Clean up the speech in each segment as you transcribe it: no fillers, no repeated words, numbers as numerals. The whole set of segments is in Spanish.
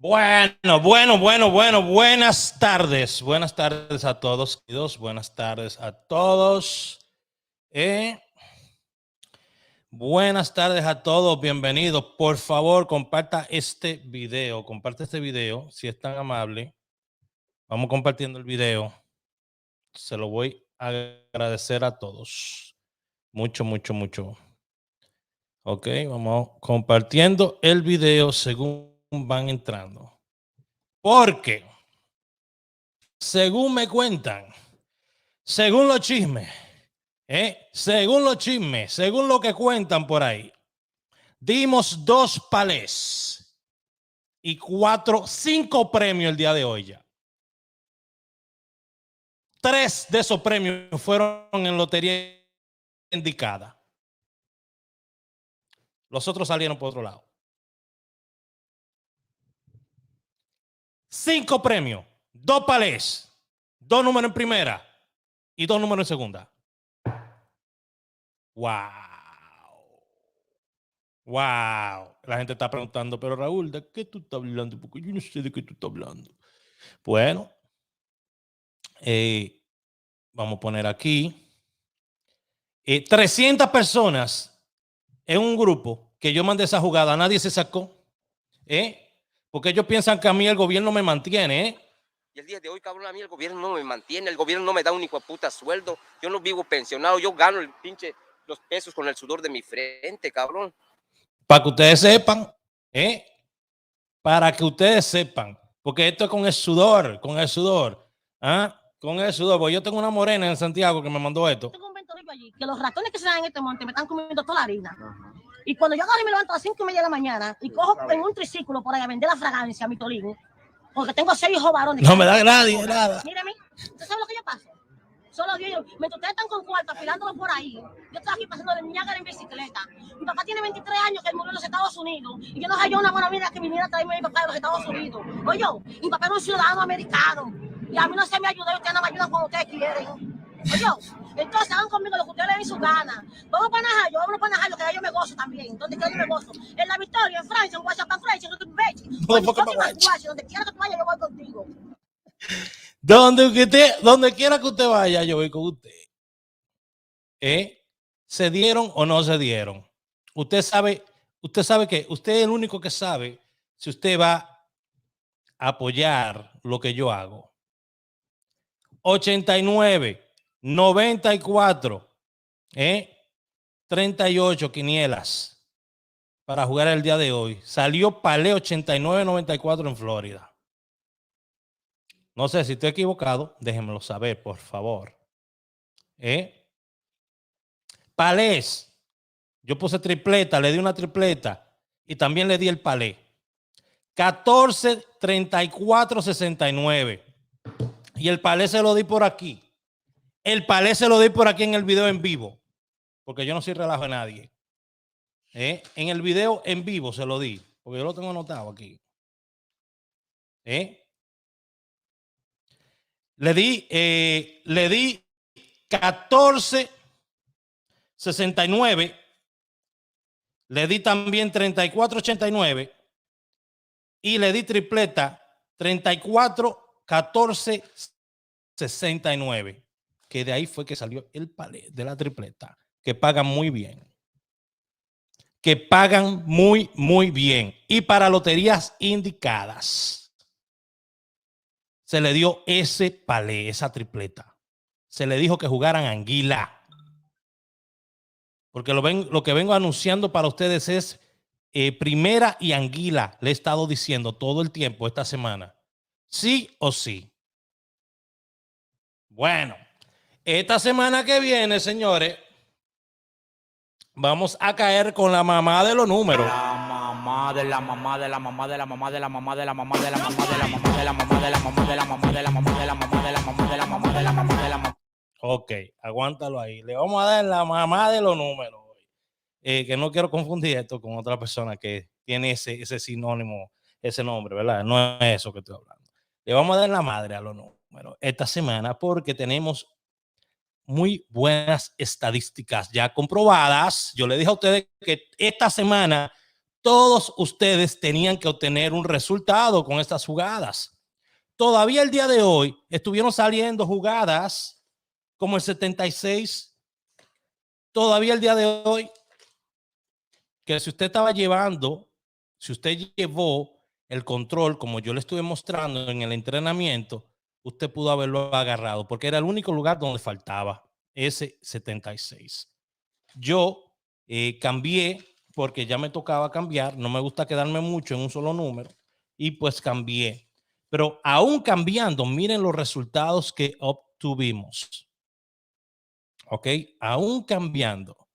Buenas tardes. Buenas tardes a todos, queridos. Buenas tardes a todos. Buenas tardes a todos. Bienvenidos. Por favor, comparta este video. Comparte este video, si es tan amable. Vamos compartiendo el video. Se lo voy a agradecer a todos. Mucho. Ok, vamos compartiendo el video según van entrando. Porque, según me cuentan, según los chismes, según lo que cuentan por ahí, dimos 2 palés y 5 premios el día de hoy ya. 3 de esos premios fueron en lotería indicada. Los otros salieron por otro lado. 5 premios, 2 palés, 2 números en primera y 2 números en segunda. Wow. La gente está preguntando, pero Raúl, ¿de qué tú estás hablando? Porque yo no sé de qué tú estás hablando. Bueno, vamos a poner aquí 300 personas en un grupo que yo mandé esa jugada. Nadie se sacó. Porque ellos piensan que a mí el gobierno me mantiene. Y el día de hoy, cabrón, a mí el gobierno no me mantiene, el gobierno no me da un hijo de puta sueldo. Yo no vivo pensionado, yo gano el pinche los pesos con el sudor de mi frente, cabrón. Para que ustedes sepan, para que ustedes sepan, porque esto es con el sudor, con el sudor, porque yo tengo una morena en Santiago que me mandó esto. Tengo un ventorrillo allí, que los ratones que se dan en este monte me están comiendo toda la harina. Y cuando yo agarro y me levanto a las 5:30 de la mañana y cojo en un triciclo por ahí a vender la fragancia a mi tolín, porque tengo 6 hijos varones. No me da nadie, nada. Mírame, ¿usted sabe lo que yo paso? Solo Dios, mientras ustedes están con cuarto afilándolo por ahí, yo estoy aquí pasando de Niágara en bicicleta. Mi papá tiene 23 años que él murió en los Estados Unidos y yo no hallé una buena vida que viniera a traerme a mi papá de los Estados Unidos. Oye, mi papá era un ciudadano americano y a mí no se me ayudó y ustedes no me ayudan cuando ustedes quieren. Oye, entonces hagan conmigo lo que ustedes le den su gana. Vamos para Najayo, que ya yo me gozo también. Donde quiera yo me gozo. En La Victoria, en Francia, en Guachapán, Francia, donde quiera que tú vayas, yo voy contigo. Donde quiera que usted vaya, yo voy con usted. ¿Se dieron o no se dieron? Usted sabe que usted es el único que sabe si usted va a apoyar lo que yo hago. 89, 94, 38 quinielas para jugar el día de hoy. Salió palé 89-94 en Florida. No sé si estoy equivocado, déjenmelo saber, por favor. Palés. Yo puse tripleta, le di una tripleta y también le di el palé. 14, 34, 69. Y el palé se lo di por aquí. El palé se lo di por aquí en el video en vivo. Porque yo no soy relajo de nadie. En el video en vivo se lo di. Porque yo lo tengo anotado aquí. Le di 14, 69. Le di también 34, 89. Y le di tripleta 34, 14, 69. Que de ahí fue que salió el palé de la tripleta. Que pagan muy bien. Que pagan muy bien. Y para loterías indicadas se le dio ese palé, esa tripleta. Se le dijo que jugaran anguila. Porque lo que vengo anunciando para ustedes es primera y anguila. Le he estado diciendo todo el tiempo esta semana. Sí o sí. Bueno, esta semana que viene, señores, vamos a caer con la mamá de los números. La mamá de la mamá de la mamá de la mamá de la mamá de la mamá de la mamá de la mamá de la mamá de la mamá de la mamá de la mamá de la mamá de la mamá de la mamá de la mamá de la mamá. Ok, aguántalo ahí. Le vamos a dar la mamá de los números. Que no quiero confundir esto con otra persona que tiene ese sinónimo, ese nombre, ¿verdad? No es eso que estoy hablando. Le vamos a dar la madre a los números esta semana porque tenemos muy buenas estadísticas ya comprobadas. Yo le dije a ustedes que esta semana Todos ustedes tenían que obtener un resultado con estas jugadas. Todavía el día de hoy estuvieron saliendo jugadas como el 76. Todavía el día de hoy, que si usted estaba llevando, si usted llevó el control, como yo le estuve mostrando en el entrenamiento, usted pudo haberlo agarrado, porque era el único lugar donde faltaba ese 76. Yo cambié, porque ya me tocaba cambiar, no me gusta quedarme mucho en un solo número, y pues cambié. Pero aún cambiando, miren los resultados que obtuvimos. ¿Ok? Aún cambiando.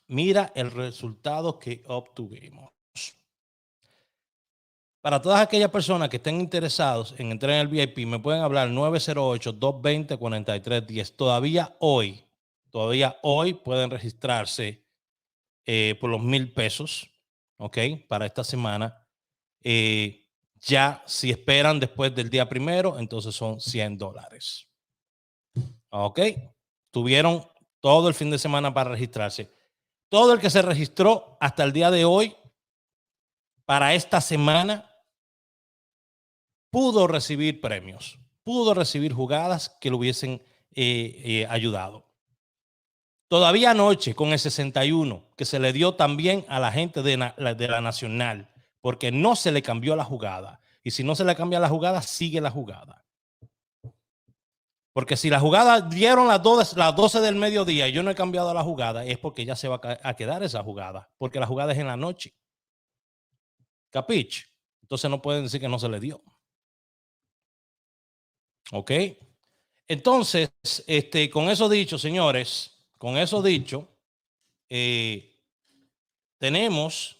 Mira el resultado que obtuvimos. Para todas aquellas personas que estén interesados en entrar en el VIP, me pueden hablar 908-220-4310. Todavía hoy pueden registrarse por los $1,000, ¿ok? Para esta semana. Ya si esperan después del día primero, entonces son $100. ¿Ok? Tuvieron todo el fin de semana para registrarse. Todo el que se registró hasta el día de hoy para esta semana pudo recibir premios, pudo recibir jugadas que le hubiesen ayudado. Todavía anoche con el 61 que se le dio también a la gente de la Nacional, porque no se le cambió la jugada. Y si no se le cambia la jugada, sigue la jugada. Porque si la jugada dieron las 12 del mediodía y yo no he cambiado la jugada, es porque ya se va a quedar esa jugada, porque la jugada es en la noche. ¿Capich? Entonces no pueden decir que no se le dio. ¿Ok? Entonces, con eso dicho, señores, con eso dicho, tenemos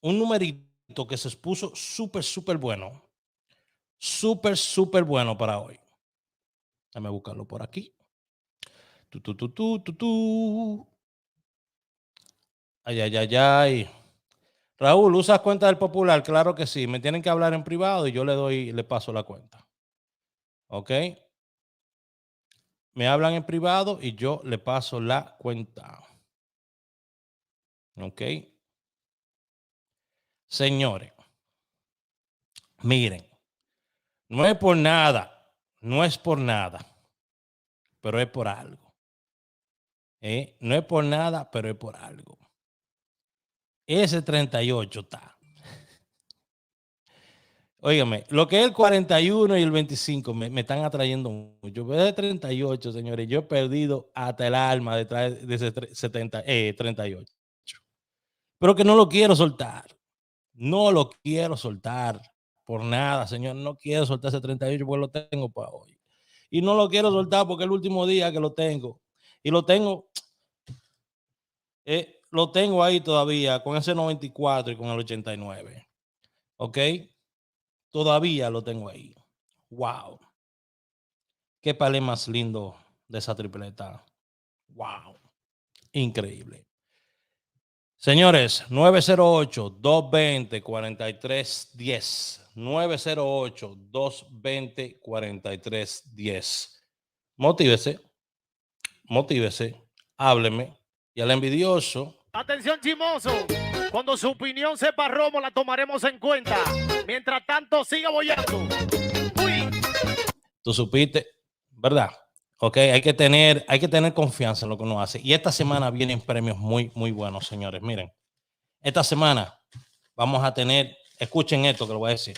un numerito que se expuso súper bueno. Súper bueno para hoy. Déjame buscarlo por aquí. Ay. Raúl, ¿usas cuenta del Popular? Claro que sí. Me tienen que hablar en privado y yo le paso la cuenta. ¿Ok? Me hablan en privado y yo le paso la cuenta. ¿Ok? Señores, miren, no es por nada, pero es por algo. No es por nada, pero es por algo. Ese 38 está. Óigame, lo que es el 41 y el 25 me están atrayendo mucho. Pero de 38, señores, yo he perdido hasta el alma detrás de ese 38. Pero que no lo quiero soltar. No lo quiero soltar por nada, señor. No quiero soltar ese 38 porque lo tengo para hoy. Y no lo quiero soltar porque es el último día que lo tengo. Y lo tengo ahí todavía con ese 94 y con el 89. ¿Ok? Todavía lo tengo ahí. Wow. Qué palé más lindo de esa tripleta. Wow. Increíble. Señores, 908-220-4310. 908-220-4310. Motívese, hábleme. Y al envidioso. Atención, chimoso. Cuando su opinión sepa romo, la tomaremos en cuenta. Mientras tanto, siga boyando. Uy. Tú supiste, ¿verdad? Ok, hay que tener confianza en lo que uno hace. Y esta semana vienen premios muy buenos, señores. Miren, esta semana vamos a tener, escuchen esto que lo voy a decir.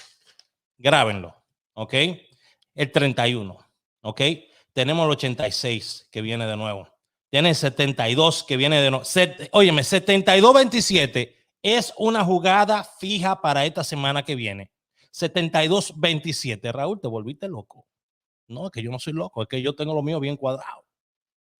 Grábenlo, ¿ok? El 31, ¿ok? Tenemos el 86 que viene de nuevo. Tiene el 72 que viene de nuevo. Óyeme, 72-27 es una jugada fija para esta semana que viene. 72-27. Raúl, te volviste loco. No, es que yo no soy loco, es que yo tengo lo mío bien cuadrado.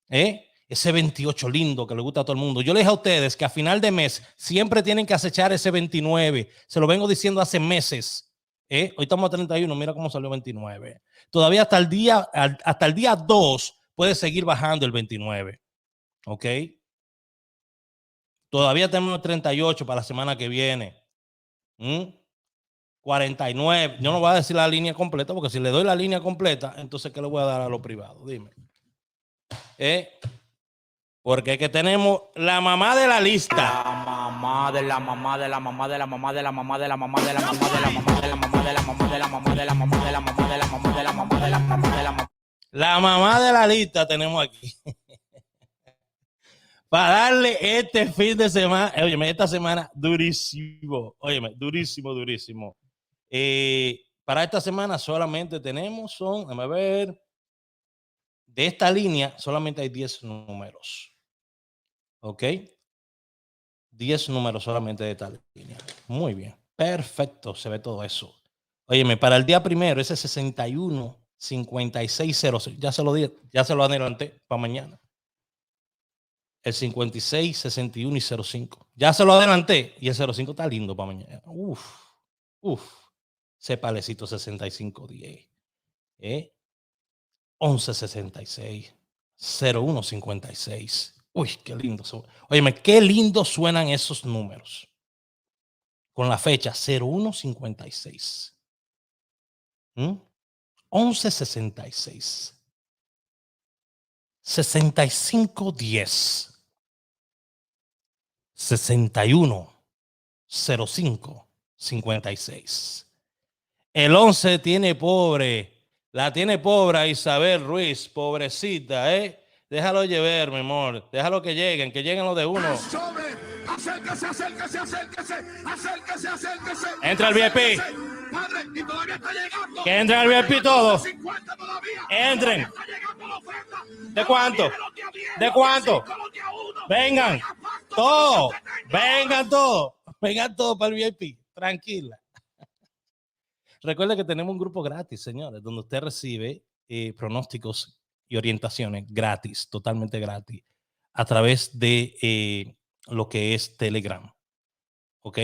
Ese 28 lindo que le gusta a todo el mundo. Yo les dije a ustedes que a final de mes siempre tienen que acechar ese 29. Se lo vengo diciendo hace meses. Hoy estamos a 31, mira cómo salió 29. Todavía hasta el día 2 puede seguir bajando el 29. ¿Ok? Todavía tenemos 38 para la semana que viene. 49. Yo no voy a decir la línea completa porque si le doy la línea completa, entonces ¿qué le voy a dar a lo privado? Dime. Porque es que tenemos la mamá de la lista. La mamá de la mamá de la mamá de la mamá de la mamá de la mamá de la mamá de la mamá de la mamá de la mamá de la mamá de la mamá de la mamá de la mamá de la mamá de la mamá de la mamá. La mamá de la lista tenemos aquí. Para darle este fin de semana, óyeme, esta semana durísimo. Óyeme, durísimo, durísimo. Para esta semana solamente tenemos, déjame ver, de esta línea solamente hay 10 números. ¿Ok? 10 números solamente de esta línea. Muy bien. Perfecto. Se ve todo eso. Óyeme, para el día primero, ese 61 5600. Ya se lo adelanté para mañana. El 56, 61 y 05. Ya se lo adelanté. Y el 05 está lindo para mañana. Uf. Ese palecito 6510. 1166. 0156. Uy, qué lindo. Óyeme, qué lindo suenan esos números. Con la fecha 0156. 1166. 6510. 61 05 56. El 11 tiene la tiene pobre a Isabel Ruiz, pobrecita, Déjalo llevar, mi amor. Déjalo que lleguen los de uno. Acérquese. Entra al VIP. Padre, y todavía está llegando. Que entren al VIP todos. 50 todavía. Entren. Está llegando la oferta. ¿De cuánto? ¿De cuánto? Vengan. Todos. Vengan todos. Vengan todos para el VIP. Tranquila. Recuerda que tenemos un grupo gratis, señores, donde usted recibe pronósticos y orientaciones gratis, totalmente gratis, a través de lo que es Telegram. ¿Ok?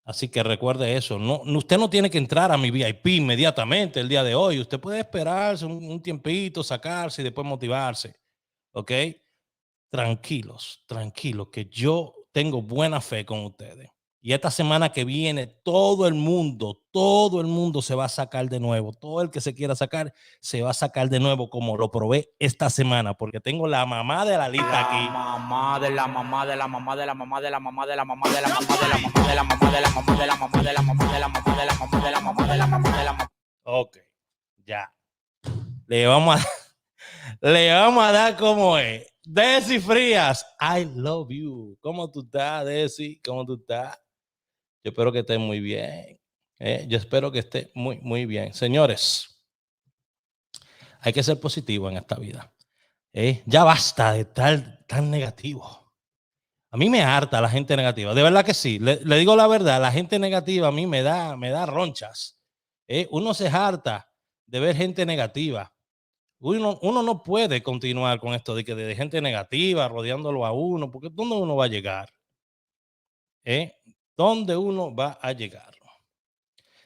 Así que recuerde eso. Usted no tiene que entrar a mi VIP inmediatamente el día de hoy. Usted puede esperarse un tiempito, sacarse y después motivarse. ¿Ok? Tranquilos, que yo tengo buena fe con ustedes. Y esta semana que viene, todo el mundo se va a sacar de nuevo. Todo el que se quiera sacar, se va a sacar de nuevo, como lo probé esta semana, porque tengo la mamá de la lista aquí. La mamá de la mamá de la mamá de la mamá de la mamá de la mamá de la mamá de la mamá de la mamá de la mamá de la mamá de la mamá de la mamá de la mamá de la mamá de la mamá de la mamá. Ok, ya. Le vamos a dar como es. Desi Frías, I love you. ¿Cómo tú estás, Desi? ¿Cómo tú estás? Yo espero que esté muy bien. Yo espero que esté muy, muy bien. Señores, hay que ser positivo en esta vida. Ya basta de estar tan negativo. A mí me harta la gente negativa. De verdad que sí. Le digo la verdad, la gente negativa a mí me da ronchas. Uno se harta de ver gente negativa. Uno no puede continuar con esto de gente negativa rodeándolo a uno, porque ¿dónde uno va a llegar? ¿Dónde uno va a llegar?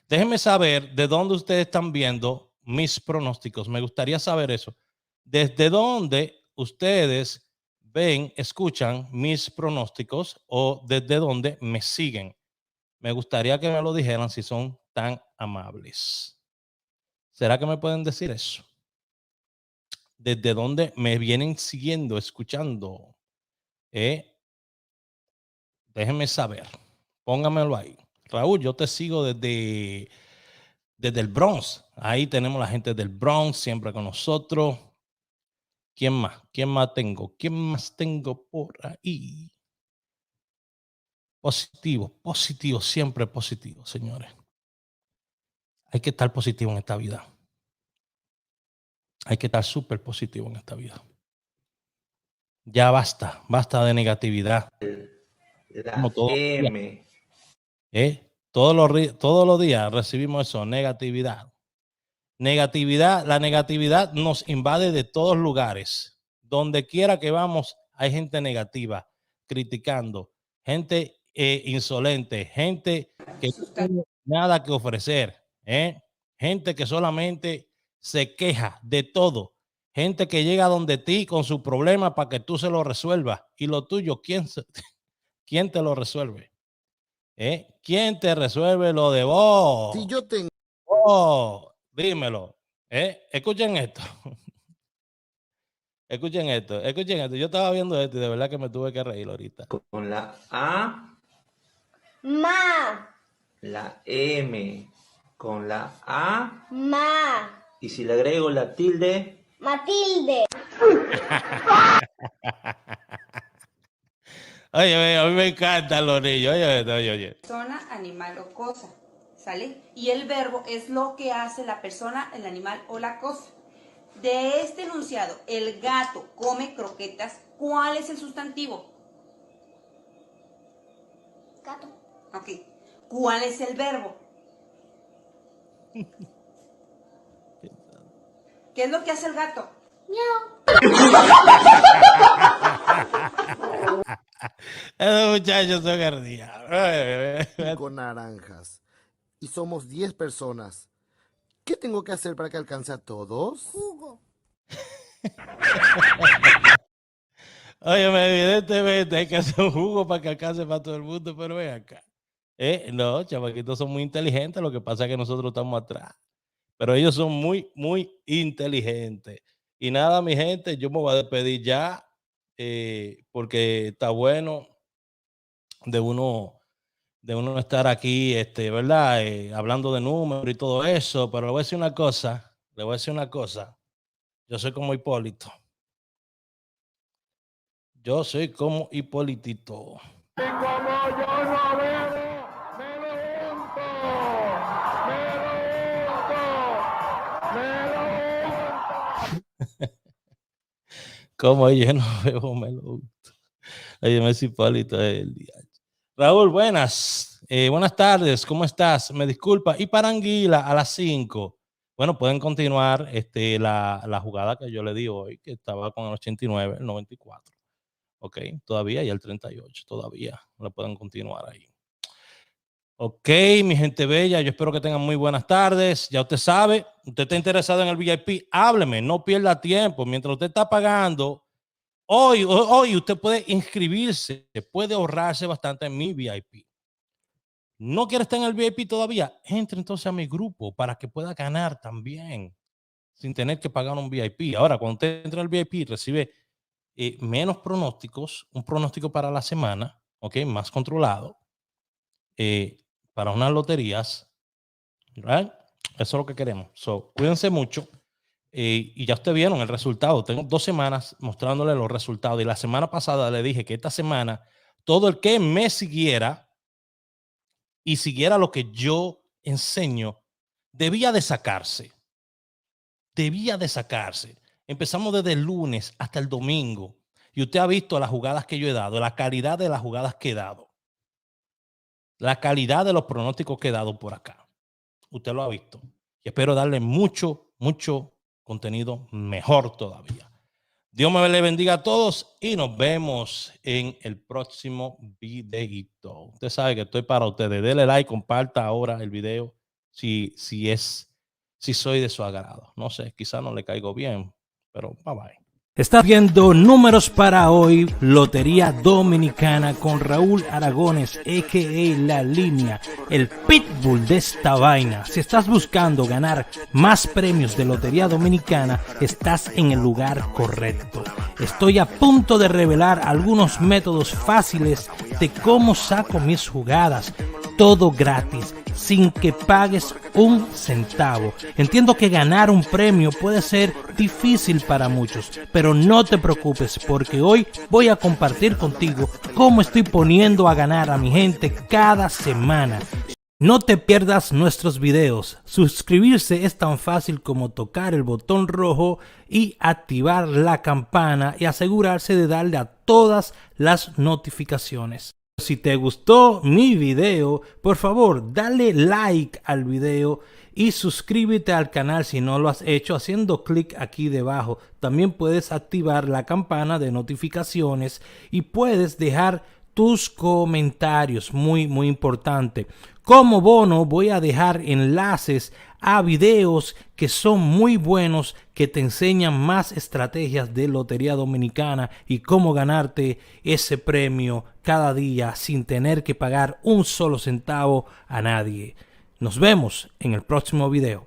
Déjenme saber de dónde ustedes están viendo mis pronósticos. Me gustaría saber eso. ¿Desde dónde ustedes ven, escuchan mis pronósticos o desde dónde me siguen? Me gustaría que me lo dijeran si son tan amables. ¿Será que me pueden decir eso? ¿Desde dónde me vienen siguiendo, escuchando? Déjenme saber. Póngamelo ahí. Raúl, yo te sigo desde el Bronx. Ahí tenemos la gente del Bronx siempre con nosotros. ¿Quién más? ¿Quién más tengo? ¿Quién más tengo por ahí? Positivo, siempre positivo, señores. Hay que estar positivo en esta vida. Hay que estar súper positivo en esta vida. Ya basta de negatividad. Como todo todos los días recibimos eso, negatividad. La negatividad nos invade de todos lugares. Donde quiera que vamos, hay gente negativa, criticando, gente insolente, gente que no tiene nada que ofrecer, gente que solamente se queja de todo, gente que llega donde ti con su problema para que tú se lo resuelvas. Y lo tuyo, ¿quién te lo resuelve? ¿Quién te resuelve lo de vos? Si yo tengo. Dímelo. Escuchen esto. Escuchen esto, escuchen esto. Yo estaba viendo esto y de verdad que me tuve que reír ahorita. Con la A, Ma, la M, con la A, ma, y si le agrego la tilde, Matilde. Oye, a mí me encantan los niños. Oye. Persona, animal o cosa, ¿sale? Y el verbo es lo que hace la persona, el animal o la cosa. De este enunciado, el gato come croquetas, ¿cuál es el sustantivo? Gato. Ok. ¿Cuál es el verbo? ¿Qué es lo que hace el gato? Esos muchachos son ardillas. Con naranjas. Y somos 10 personas. ¿Qué tengo que hacer para que alcance a todos? Jugo. Oye, evidentemente hay que hacer un jugo para que alcance para todo el mundo, pero ven acá. No, chamaquitos son muy inteligentes, lo que pasa es que nosotros estamos atrás. Pero ellos son muy, muy inteligentes. Y nada, mi gente, yo me voy a despedir ya, porque está bueno de uno estar aquí, ¿verdad? Hablando de números y todo eso, pero le voy a decir una cosa, yo soy como Hipólito. Yo soy como Hipólitito. Y como yo no bebo, me lo unto. Como yo no bebo, me lo unto. Oye, me es Hipólito el día. Raúl, buenas. Buenas tardes, ¿cómo estás? Me disculpa. Y para Anguila a las 5. Bueno, pueden continuar la jugada que yo le di hoy, que estaba con el 89, el 94. Ok, todavía y el 38, todavía. La pueden continuar ahí. Ok, mi gente bella, yo espero que tengan muy buenas tardes. Ya usted sabe, usted está interesado en el VIP, hábleme, no pierda tiempo. Mientras usted está pagando, hoy usted puede inscribirse, puede ahorrarse bastante en mi VIP. ¿No quiere estar en el VIP todavía? Entre entonces a mi grupo para que pueda ganar también, sin tener que pagar un VIP. Ahora, cuando usted entra al VIP, recibe menos pronósticos, un pronóstico para la semana, ok, más controlado, para unas loterías, right? Eso es lo que queremos. So, cuídense mucho. Y ya ustedes vieron el resultado. Tengo 2 semanas mostrándole los resultados. Y la semana pasada le dije que esta semana todo el que me siguiera y siguiera lo que yo enseño debía de sacarse. Debía de sacarse. Empezamos desde el lunes hasta el domingo. Y usted ha visto las jugadas que yo he dado, la calidad de las jugadas que he dado. La calidad de los pronósticos que he dado por acá. Usted lo ha visto. Y espero darle mucho, mucho contenido mejor todavía. Dios me le bendiga a todos y nos vemos en el próximo videito. Usted sabe que estoy para ustedes. Dele like, comparta ahora el video si soy de su agrado. No sé, quizá no le caigo bien, pero bye bye. Está viendo números para hoy, Lotería Dominicana con Raúl Aragones, a.k.a. La Línea, el pitbull de esta vaina. Si estás buscando ganar más premios de Lotería Dominicana, estás en el lugar correcto. Estoy a punto de revelar algunos métodos fáciles de cómo saco mis jugadas. Todo gratis, sin que pagues un centavo. Entiendo que ganar un premio puede ser difícil para muchos, pero no te preocupes porque hoy voy a compartir contigo cómo estoy poniendo a ganar a mi gente cada semana. No te pierdas nuestros videos. Suscribirse es tan fácil como tocar el botón rojo y activar la campana y asegurarse de darle a todas las notificaciones. Si te gustó mi video, por favor, dale like al video y suscríbete al canal si no lo has hecho haciendo clic aquí debajo. También puedes activar la campana de notificaciones y puedes dejar tus comentarios, muy importante. Como bono voy a dejar enlaces a videos que son muy buenos, que te enseñan más estrategias de Lotería Dominicana y cómo ganarte ese premio cada día sin tener que pagar un solo centavo a nadie. Nos vemos en el próximo video.